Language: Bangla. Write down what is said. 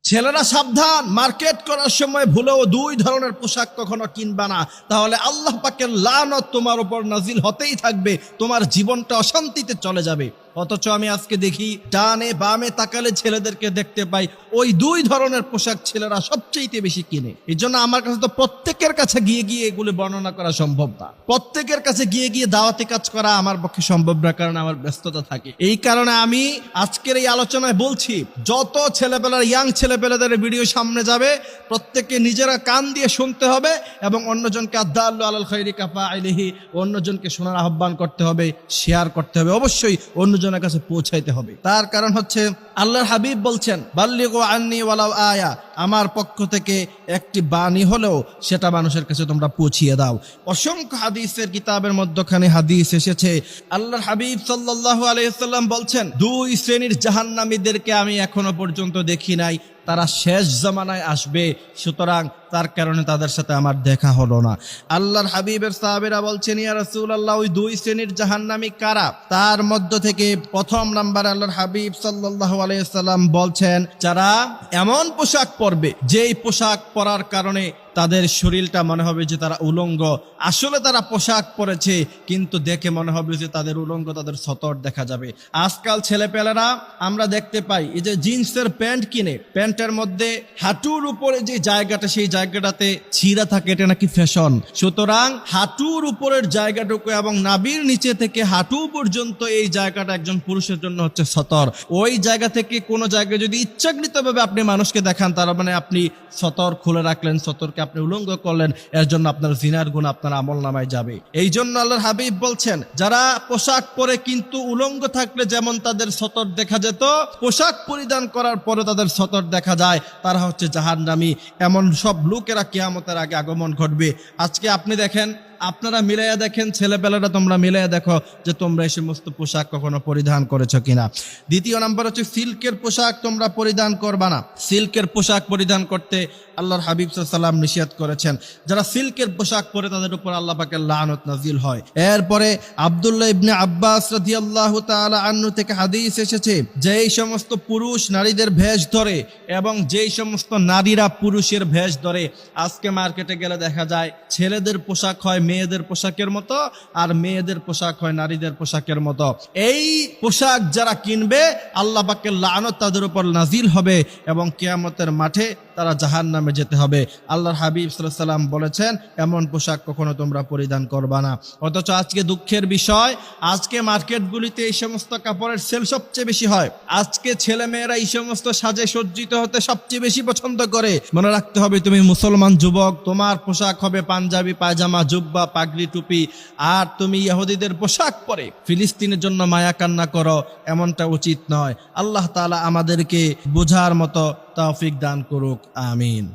ছেলেরা সাবধান, মার্কেট করার সময় ভুলেও দুই ধরনের পোশাক কখনো কিনবা না, তাহলে আল্লাহ পাকের লানত তোমার উপর নাজিল হতেই থাকবে, তোমার জীবনটা অশান্তিতে চলে যাবে। অথচ আমি আজকে দেখি ডানে বামে তাকালে ছেলেদেরকে দেখতে পাই ওই দুই ধরনের পোশাক ছেলেরা সবচেয়ে বেশি কিনে। এই জন্য আমার কাছে তো প্রত্যেকের কাছে গিয়ে গিয়ে এগুলো বর্ণনা করা সম্ভব না, প্রত্যেকের কাছে গিয়ে গিয়ে দাওয়াতি কাজ করা আমার পক্ষে সম্ভব না, কারণ আমার ব্যস্ততা থাকে। এই কারণে আমি আজকের এই আলোচনায় বলছি, যত ছেলেবেলার ইয়াং ছেলেবেলাদের ভিডিও সামনে যাবে প্রত্যেককে নিজেরা কান দিয়ে শুনতে হবে এবং অন্যজনকে আদাল্লু আলাল খাইরি কাফাইলিহি, অন্যজনকে শোনার আহ্বান করতে হবে, শেয়ার করতে হবে, অবশ্যই অন্যজনের কাছে পৌঁছাইতে হবে। তার কারণ হচ্ছে আল্লাহর হাবিব বলছেন, বাল্লিগু আন্নি ওয়ালাউ আয়া, আমার পক্ষ থেকে একটি বাণী হলেও সেটা মানুষের কাছে তোমরা পৌঁছিয়ে দাও। অসংখ্য হাদিসের কিতাবের মধ্যখানে হাদিস এসেছে, আল্লাহর হাবিব সাল্লাল্লাহু আলাইহি ওয়াসাল্লাম বলছেন, দুই শ্রেণীর জাহান্নামীদেরকে আমি এখনো পর্যন্ত দেখি নাই, তারা শেষ জামানায় আসবে, সুতরাং তার কারণে তাদের সাথে আমার দেখা হলো না। আল্লাহর হাবিবের সাহাবীরা বলছেন, ইয়া রাসূলুল্লাহ, ওই দুই শ্রেণীর জাহান্নামী কারা? তার মধ্য থেকে প্রথম নাম্বার আল্লাহর হাবিব সাল্লাল্লাহু আলাইহি ওয়াসাল্লাম বলছেন, যারা এমন পোশাক পরবে যেই পোশাক পরার কারণে তাদের শরীরটা মনে হবে যে তারা উলঙ্গ, আসলে তারা পোশাক পরেছে কিন্তু দেখে মনে হবে যে তাদের উলঙ্গ, তাদের সতর দেখা যাবে। আজকাল ছেলেপেলেরা আমরা দেখতে পাই এই যে জিন্সের প্যান্ট কিনে, প্যান্টের মধ্যে হাঁটুর উপরে যে জায়গাটা, সেই জায়গাটাতে ছিঁড়া থাকে, এটা নাকি ফ্যাশন। সুতরাং হাঁটুর উপরের জায়গাটুকু এবং নাভির নিচে থেকে হাঁটু পর্যন্ত এই জায়গাটা একজন পুরুষের জন্য হচ্ছে সতর। ওই জায়গা থেকে কোনো জায়গায় যদি ইচ্ছাকৃতভাবে আপনি মানুষকে দেখান, তার মানে আপনি সতর খুলে রাখলেন, সতরকে আপনি উলঙ্গ করলেন, এর জন্য আপনার জিনার গুণ আপনার আমলনামায় যাবে। এই জন্য আল্লাহর হাবিব বলছেন, যারা পোশাক পরে কিন্তু উলঙ্গ থাকলে যেমন তাদের সতর দেখা যেত, পোশাক পরিধান করার পরে তাদের সতর দেখা যায়, তারা হচ্ছে জাহান্নামী। এমন সব লোকেরা কিয়ামতের আগে আগমন ঘটবে। আজকে আপনি দেখেন, আপনারা মিলাইয়া দেখেন, ছেলেবেলাটা তোমরা মিলাইয়া দেখো যে তোমরা এই সমস্ত পোশাক কখনো পরিধান করেছো কিনা। দ্বিতীয় নাম্বার হচ্ছে সিল্কের পোশাক তোমরা পরিধান করবা না। সিল্কের পোশাক পরিধান করতে আল্লাহর হাবিব সাল্লাল্লাহু আলাইহি ওয়াসাল্লাম নিষেধ করেছেন। যারা সিল্কের পোশাক পরে তাদের উপর আল্লাহ পাকের লানত নাজিল হয়। এরপরে আব্দুল্লাহ ইবনে আব্বাস রাদিয়াল্লাহু তাআলা আনহু থেকে হাদিস এসেছে, যে এই সমস্ত পুরুষ নারীদের ভেষ ধরে এবং যেই সমস্ত নারীরা পুরুষের ভেষ ধরে, আজকে মার্কেটে গেলে দেখা যায় ছেলেদের পোশাক হয় মেয়েদের পোশাকের মতো আর মেয়েদের পোশাক হয় নারীদের পোশাকের মতো। এই পোশাক যারা কিনবে আল্লাহ পাকের লানত তাদের উপর নাজিল হবে এবং কিয়ামতের মাঠে তারা জাহান্নামে যেতে হবে। আল্লাহর হাবিব সাল্লাল্লাহু আলাইহি ওয়াসাল্লাম বলেছেন, এমন পোশাক কখনো তোমরা পরিধান করবা না। অথচ আজকে দুঃখের বিষয়, আজকে মার্কেটগুলিতে এই সমস্ত কাপড়ের সেল সবচেয়ে বেশি হয়। আজকে ছেলে মেয়েরা এই সমস্ত সাজে সজ্জিত হতে সবচেয়ে বেশি পছন্দ করে। মনে রাখতে হবে, তুমি মুসলমান যুবক, তোমার পোশাক হবে পাঞ্জাবি, পায়জামা, জুব্বা, পাগড়ি, টুপি, আর তুমি ইহুদিদের পোশাক পরে ফিলিস্তিনের জন্য মায়া কান্না করো, এমনটা উচিত নয়। আল্লাহ তাআলা আমাদেরকে বোঝার মতো তৌফিক দান করুক, আমিন।